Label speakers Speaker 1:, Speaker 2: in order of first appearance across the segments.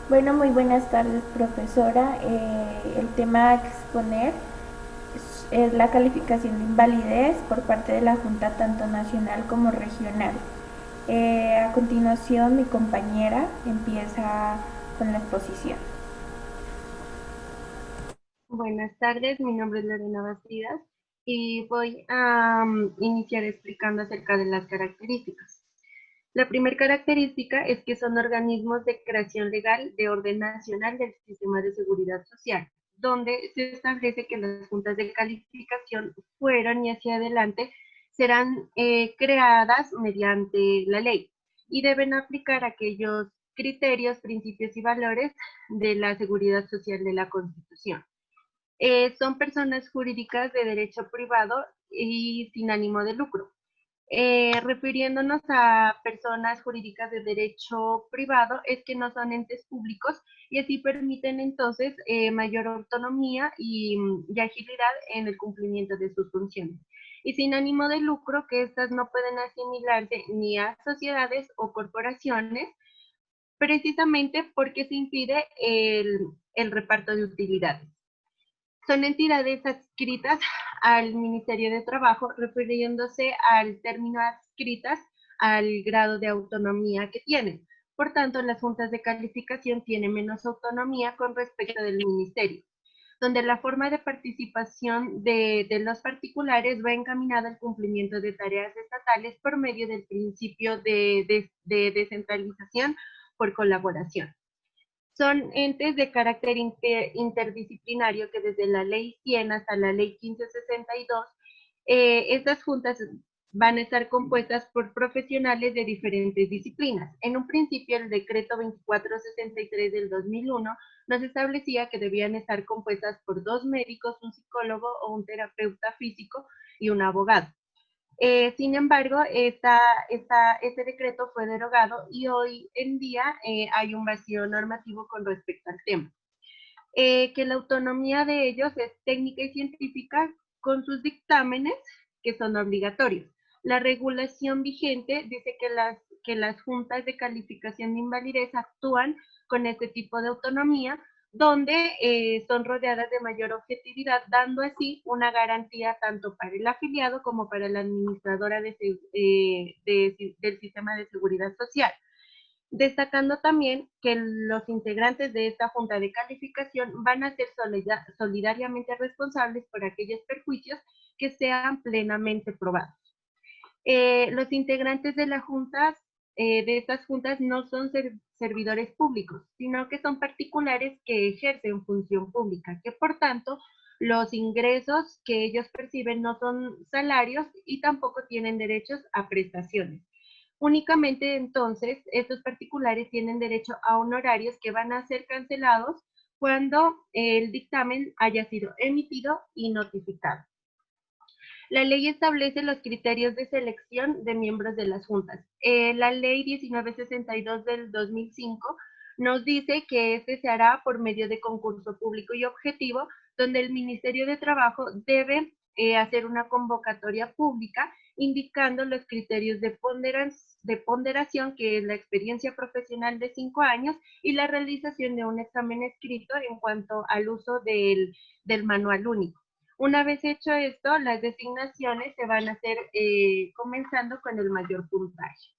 Speaker 1: Bueno, muy buenas tardes, profesora. El tema a exponer es la calificación de invalidez por parte de la Junta tanto nacional como regional. A continuación, mi compañera empieza con la exposición.
Speaker 2: Buenas tardes, mi nombre es Lorena Bastidas y voy a iniciar explicando acerca de las características. La primera característica es que son organismos de creación legal de orden nacional del sistema de seguridad social, donde se establece que las juntas de calificación fueron y hacia adelante serán creadas mediante la ley y deben aplicar aquellos criterios, principios y valores de la seguridad social de la Constitución. Son personas jurídicas de derecho privado y sin ánimo de lucro. Refiriéndonos a personas jurídicas de derecho privado, es que no son entes públicos y así permiten entonces mayor autonomía y agilidad en el cumplimiento de sus funciones. Y sin ánimo de lucro, que estas no pueden asimilarse ni a sociedades o corporaciones, precisamente porque se impide el reparto de utilidades. Son entidades adscritas al Ministerio de Trabajo, refiriéndose al término adscritas al grado de autonomía que tienen. Por tanto, las juntas de calificación tienen menos autonomía con respecto del ministerio, donde la forma de participación de los particulares va encaminada al cumplimiento de tareas estatales por medio del principio de descentralización por colaboración. Son entes de carácter interdisciplinario que desde la ley 100 hasta la ley 1562, estas juntas van a estar compuestas por profesionales de diferentes disciplinas. En un principio, el decreto 2463 del 2001 nos establecía que debían estar compuestas por dos médicos, un psicólogo o un terapeuta físico y un abogado. Sin embargo, este decreto fue derogado y hoy en día hay un vacío normativo con respecto al tema. Que la autonomía de ellos es técnica y científica con sus dictámenes que son obligatorios. La regulación vigente dice que las juntas de calificación de invalidez actúan con este tipo de autonomía, donde son rodeadas de mayor objetividad, dando así una garantía tanto para el afiliado como para la administradora del sistema de seguridad social, destacando también que los integrantes de esta junta de calificación van a ser solidariamente responsables por aquellos perjuicios que sean plenamente probados. Los integrantes de de estas juntas no son servidores públicos, sino que son particulares que ejercen función pública, que por tanto los ingresos que ellos perciben no son salarios y tampoco tienen derechos a prestaciones. Únicamente entonces estos particulares tienen derecho a honorarios que van a ser cancelados cuando el dictamen haya sido emitido y notificado. La ley establece los criterios de selección de miembros de las juntas. La ley 1962 del 2005 nos dice que este se hará por medio de concurso público y objetivo, donde el Ministerio de Trabajo debe hacer una convocatoria pública indicando los criterios de ponderación, que es la experiencia profesional de 5 años y la realización de un examen escrito en cuanto al uso del manual único. Una vez hecho esto, las designaciones se van a hacer comenzando con el mayor puntaje.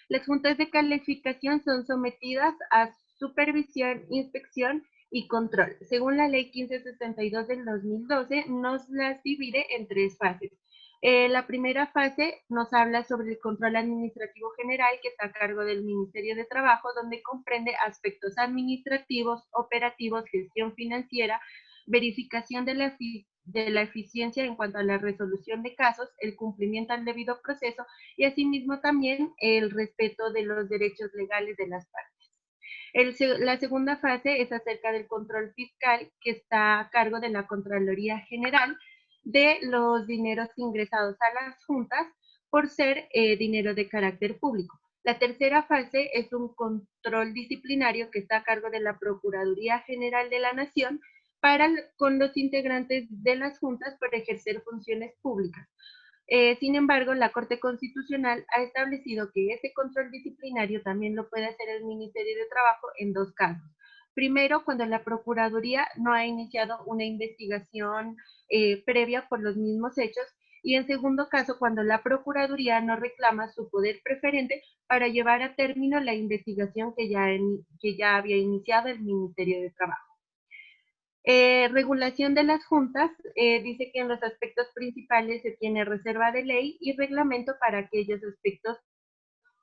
Speaker 2: Las juntas de calificación son sometidas a supervisión, inspección y control. Según la ley 1562 del 2012, nos las divide en tres fases. La primera fase nos habla sobre el control administrativo general, que está a cargo del Ministerio de Trabajo, donde comprende aspectos administrativos, operativos, gestión financiera, verificación de la eficiencia en cuanto a la resolución de casos, el cumplimiento al debido proceso y asimismo también el respeto de los derechos legales de las partes. La segunda fase es acerca del control fiscal, que está a cargo de la Contraloría General, de los dineros ingresados a las juntas por ser dinero de carácter público. La tercera fase es un control disciplinario que está a cargo de la Procuraduría General de la Nación con los integrantes de las juntas por ejercer funciones públicas. Sin embargo, la Corte Constitucional ha establecido que ese control disciplinario también lo puede hacer el Ministerio de Trabajo en dos casos. Primero, cuando la Procuraduría no ha iniciado una investigación previa por los mismos hechos, y en segundo caso, cuando la Procuraduría no reclama su poder preferente para llevar a término la investigación que ya había iniciado el Ministerio de Trabajo. Regulación de las juntas, dice que en los aspectos principales se tiene reserva de ley y reglamento para aquellos aspectos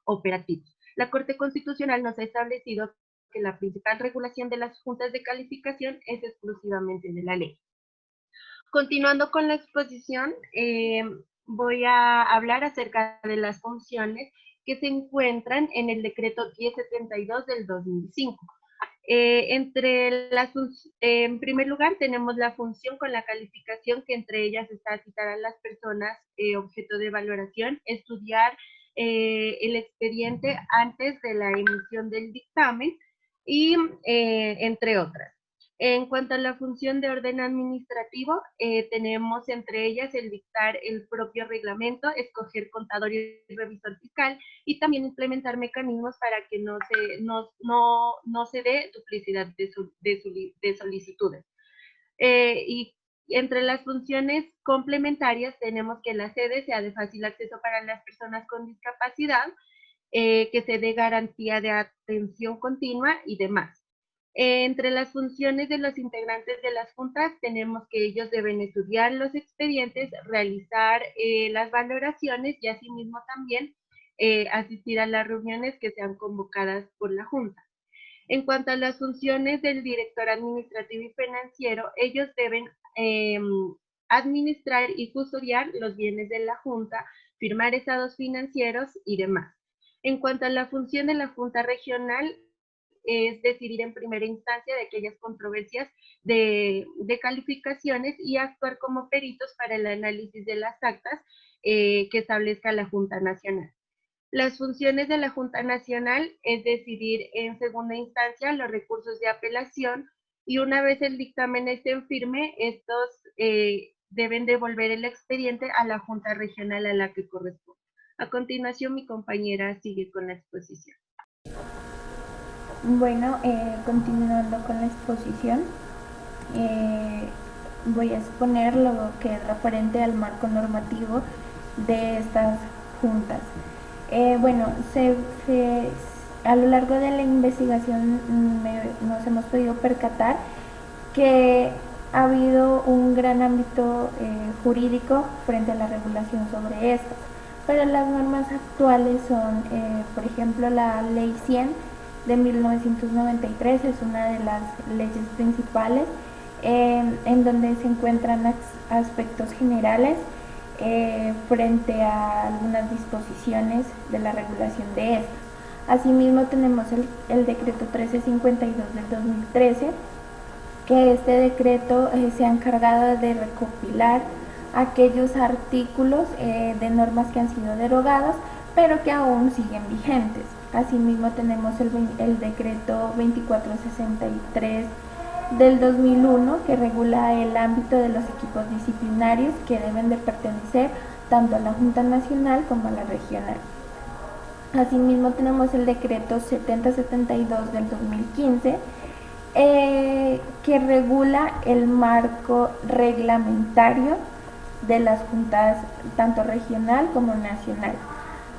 Speaker 2: operativos. La Corte Constitucional nos ha establecido que la principal regulación de las juntas de calificación es exclusivamente de la ley. Continuando con la exposición, voy a hablar acerca de las funciones que se encuentran en el decreto 1072 del 2005. En primer lugar, tenemos la función con la calificación, que entre ellas está citar a las personas objeto de valoración, estudiar el expediente antes de la emisión del dictamen y entre otras. En cuanto a la función de orden administrativo, tenemos entre ellas el dictar el propio reglamento, escoger contador y revisor fiscal y también implementar mecanismos para que no se dé duplicidad de solicitudes. Y entre las funciones complementarias tenemos que la sede sea de fácil acceso para las personas con discapacidad, que se dé garantía de atención continua y demás. Entre las funciones de los integrantes de las juntas tenemos que ellos deben estudiar los expedientes, realizar las valoraciones y asimismo también asistir a las reuniones que sean convocadas por la junta. En cuanto a las funciones del director administrativo y financiero, ellos deben administrar y custodiar los bienes de la junta, firmar estados financieros y demás. En cuanto a la función de la junta regional, es decidir en primera instancia de aquellas controversias de calificaciones y actuar como peritos para el análisis de las actas que establezca la Junta Nacional. Las funciones de la Junta Nacional es decidir en segunda instancia los recursos de apelación y una vez el dictamen esté en firme, estos deben devolver el expediente a la Junta Regional a la que corresponde. A continuación, mi compañera sigue con la exposición.
Speaker 1: Bueno, continuando con la exposición, voy a exponer lo que es referente al marco normativo de estas juntas. Bueno, a lo largo de la investigación nos hemos podido percatar que ha habido un gran ámbito jurídico frente a la regulación sobre estas, pero las normas actuales son, por ejemplo, la Ley 100 de 1993 es una de las leyes principales en donde se encuentran aspectos generales frente a algunas disposiciones de la regulación de estas. Asimismo tenemos el decreto 1352 del 2013, que este decreto se ha encargado de recopilar aquellos artículos de normas que han sido derogados, pero que aún siguen vigentes. Asimismo tenemos el decreto 2463 del 2001, que regula el ámbito de los equipos disciplinarios que deben de pertenecer tanto a la Junta Nacional como a la regional. Asimismo tenemos el decreto 7072 del 2015, que regula el marco reglamentario de las juntas tanto regional como nacional.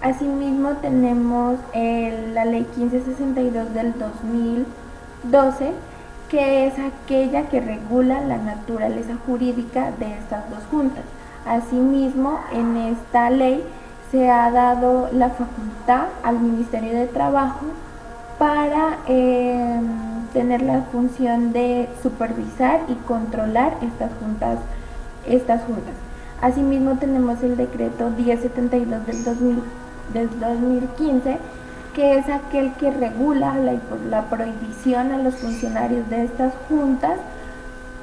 Speaker 1: Asimismo tenemos la ley 1562 del 2012, que es aquella que regula la naturaleza jurídica de estas dos juntas. Asimismo, en esta ley se ha dado la facultad al Ministerio de Trabajo para tener la función de supervisar y controlar estas juntas. Asimismo tenemos el decreto 1072 del 2015, que es aquel que regula la prohibición a los funcionarios de estas juntas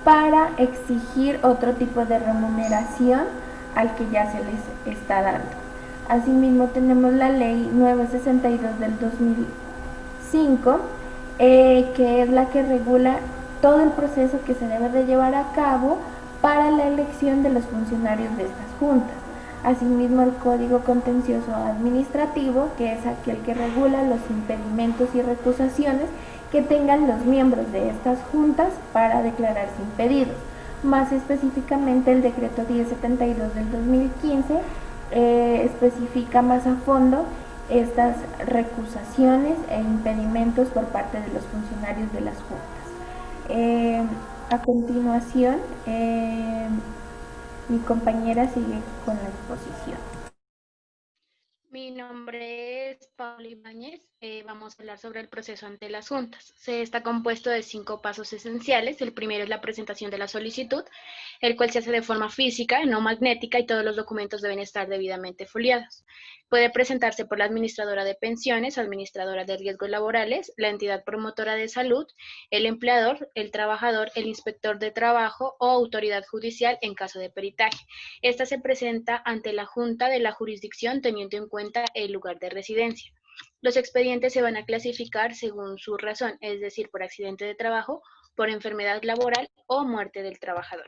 Speaker 1: para exigir otro tipo de remuneración al que ya se les está dando. Asimismo tenemos la ley 962 del 2005, que es la que regula todo el proceso que se debe de llevar a cabo para la elección de los funcionarios de estas juntas. Asimismo, el Código Contencioso Administrativo, que es aquel que regula los impedimentos y recusaciones que tengan los miembros de estas juntas para declararse impedidos. Más específicamente, el decreto 1072 del 2015 especifica más a fondo estas recusaciones e impedimentos por parte de los funcionarios de las juntas. A continuación, mi compañera sigue con la exposición.
Speaker 3: Mi nombre es Paula Ibáñez. Vamos a hablar sobre el proceso ante las juntas. Se está compuesto de 5 pasos esenciales. El primero es la presentación de la solicitud, el cual se hace de forma física, no magnética, y todos los documentos deben estar debidamente foliados. Puede presentarse por la administradora de pensiones, administradora de riesgos laborales, la entidad promotora de salud, el empleador, el trabajador, el inspector de trabajo o autoridad judicial en caso de peritaje. Esta se presenta ante la junta de la jurisdicción teniendo en cuenta el lugar de residencia. Los expedientes se van a clasificar según su razón, es decir, por accidente de trabajo, por enfermedad laboral o muerte del trabajador.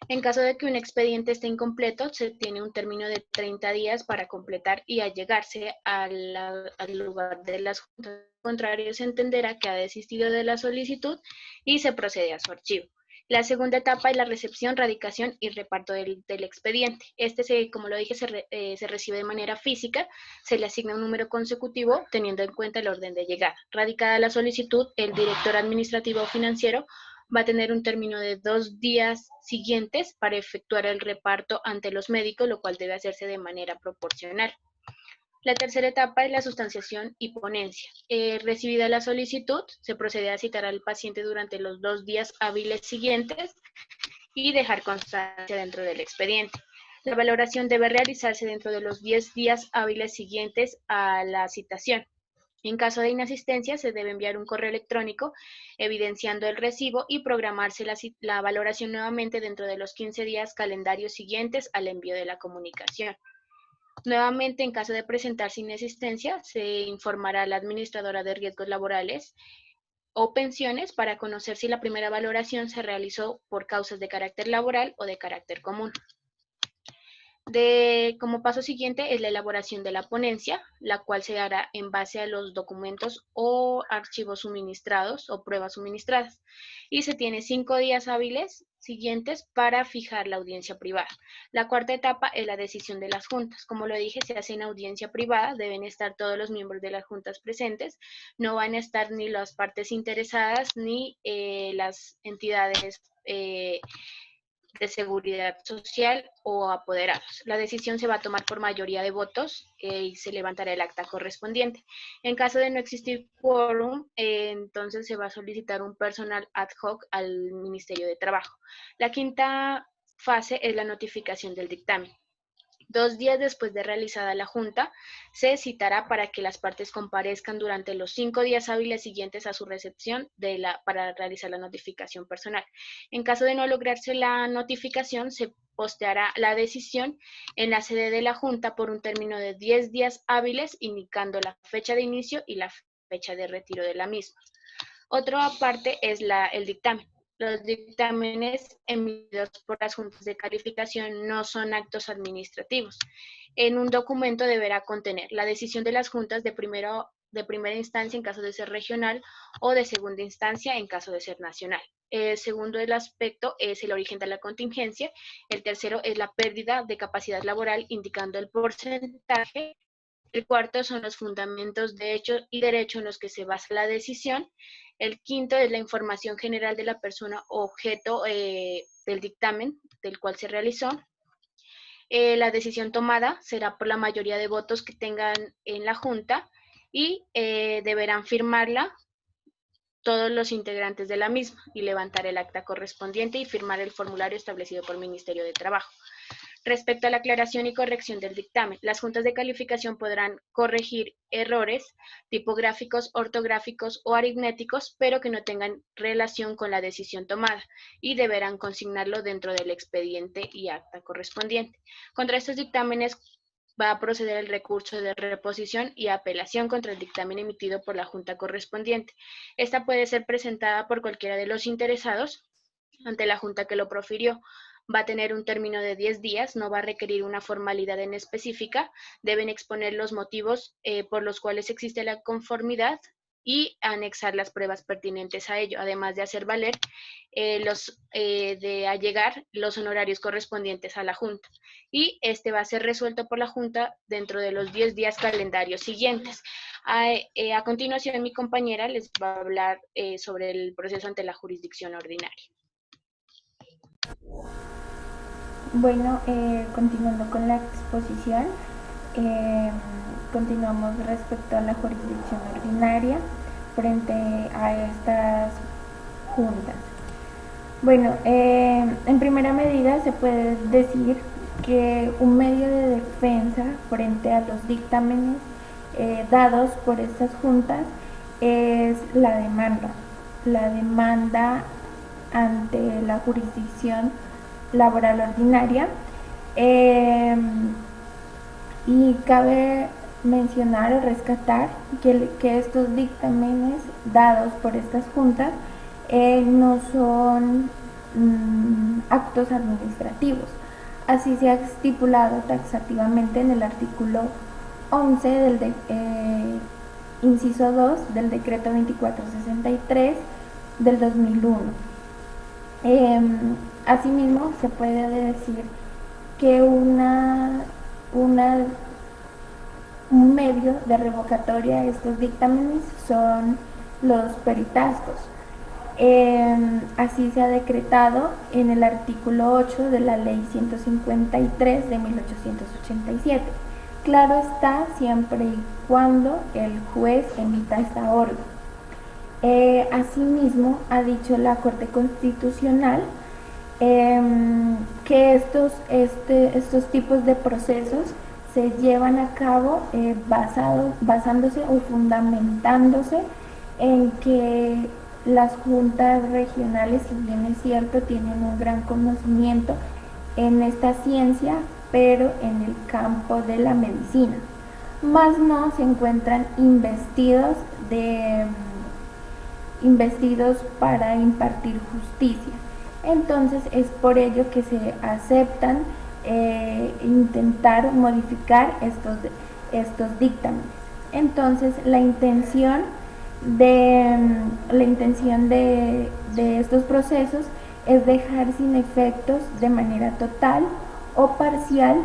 Speaker 3: En caso de que un expediente esté incompleto, se tiene un término de 30 días para completar y allegarse al lugar de las juntas. De lo contrario, se entenderá que ha desistido de la solicitud y se procede a su archivo. La segunda etapa es la recepción, radicación y reparto del expediente. Como lo dije, se recibe de manera física, se le asigna un número consecutivo teniendo en cuenta el orden de llegada. Radicada la solicitud, el director administrativo o financiero va a tener un término de 2 días siguientes para efectuar el reparto ante los médicos, lo cual debe hacerse de manera proporcional. La tercera etapa es la sustanciación y ponencia. Recibida la solicitud, se procede a citar al paciente durante los 2 días hábiles siguientes y dejar constancia dentro del expediente. La valoración debe realizarse dentro de los 10 días hábiles siguientes a la citación. En caso de inasistencia, se debe enviar un correo electrónico evidenciando el recibo y programarse la valoración nuevamente dentro de los 15 días calendarios siguientes al envío de la comunicación. Nuevamente, en caso de presentarse inasistencia, se informará a la administradora de riesgos laborales o pensiones para conocer si la primera valoración se realizó por causas de carácter laboral o de carácter común. Como paso siguiente es la elaboración de la ponencia, la cual se hará en base a los documentos o archivos suministrados o pruebas suministradas. Y se tiene 5 días hábiles siguientes para fijar la audiencia privada. La cuarta etapa es la decisión de las juntas. Como lo dije, se hace en audiencia privada, deben estar todos los miembros de las juntas presentes, no van a estar ni las partes interesadas ni las entidades de seguridad social o apoderados. La decisión se va a tomar por mayoría de votos y se levantará el acta correspondiente. En caso de no existir quórum, entonces se va a solicitar un personal ad hoc al Ministerio de Trabajo. La quinta fase es la notificación del dictamen. 2 días después de realizada la junta, se citará para que las partes comparezcan durante los 5 días hábiles siguientes a su recepción para realizar la notificación personal. En caso de no lograrse la notificación, se posteará la decisión en la sede de la junta por un término de 10 días hábiles, indicando la fecha de inicio y la fecha de retiro de la misma. Otra parte es el dictamen. Los dictámenes emitidos por las juntas de calificación no son actos administrativos. En un documento deberá contener la decisión de las juntas de primera instancia en caso de ser regional o de segunda instancia en caso de ser nacional. El segundo aspecto es el origen de la contingencia. El tercero es la pérdida de capacidad laboral, indicando el porcentaje. El cuarto son los fundamentos de hecho y derecho en los que se basa la decisión. El quinto es la información general de la persona objeto del dictamen del cual se realizó. La decisión tomada será por la mayoría de votos que tengan en la junta y deberán firmarla todos los integrantes de la misma y levantar el acta correspondiente y firmar el formulario establecido por el Ministerio de Trabajo. Respecto a la aclaración y corrección del dictamen, las juntas de calificación podrán corregir errores tipográficos, ortográficos o aritméticos, pero que no tengan relación con la decisión tomada y deberán consignarlo dentro del expediente y acta correspondiente. Contra estos dictámenes va a proceder el recurso de reposición y apelación contra el dictamen emitido por la junta correspondiente. Esta puede ser presentada por cualquiera de los interesados ante la junta que lo profirió. Va a tener un término de 10 días, no va a requerir una formalidad en específica, deben exponer los motivos por los cuales existe la conformidad y anexar las pruebas pertinentes a ello, además de hacer valer de allegar los honorarios correspondientes a la Junta. Y este va a ser resuelto por la Junta dentro de los 10 días calendarios siguientes. A continuación, mi compañera les va a hablar sobre el proceso ante la jurisdicción ordinaria.
Speaker 1: Bueno, continuando con la exposición, continuamos respecto a la jurisdicción ordinaria frente a estas juntas. Bueno, en primera medida se puede decir que un medio de defensa frente a los dictámenes dados por estas juntas es la demanda. La demanda ante la jurisdicción laboral ordinaria, y cabe mencionar o rescatar que estos dictámenes dados por estas juntas no son actos administrativos. Así se ha estipulado taxativamente en el artículo 11 del inciso 2 del decreto 2463 del 2001. Asimismo, se puede decir que un medio de revocatoria de estos dictámenes son los peritazgos. Así se ha decretado en el artículo 8 de la Ley 153 de 1887. Claro está, siempre y cuando el juez emita esta orden. Asimismo, ha dicho la Corte Constitucional que estos tipos de procesos se llevan a cabo basándose o fundamentándose en que las juntas regionales, si bien es cierto, tienen un gran conocimiento en esta ciencia, pero en el campo de la medicina, más no se encuentran investidos para impartir justicia. Entonces es por ello que se aceptan intentar modificar estos dictámenes. Entonces la intención de estos procesos es dejar sin efectos de manera total o parcial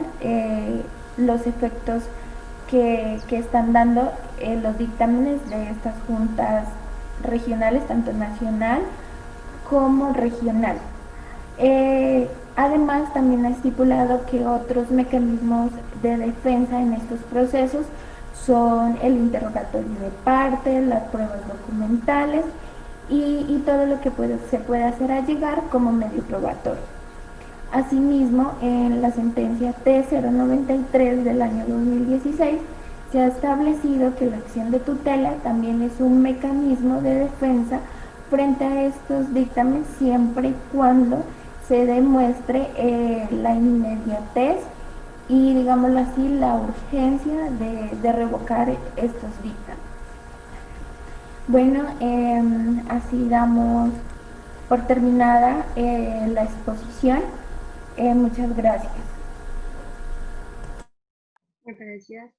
Speaker 1: los efectos que están dando los dictámenes de estas juntas regionales, tanto nacional como regional. Además, también ha estipulado que otros mecanismos de defensa en estos procesos son el interrogatorio de parte, las pruebas documentales y todo lo que se puede hacer allegar como medio probatorio. Asimismo, en la sentencia T093 del año 2016 se ha establecido que la acción de tutela también es un mecanismo de defensa frente a estos dictámenes siempre y cuando se demuestre la inmediatez y, digámoslo así, la urgencia de revocar estos dictámenes. Bueno, así damos por terminada la exposición. Muchas gracias.
Speaker 2: Gracias.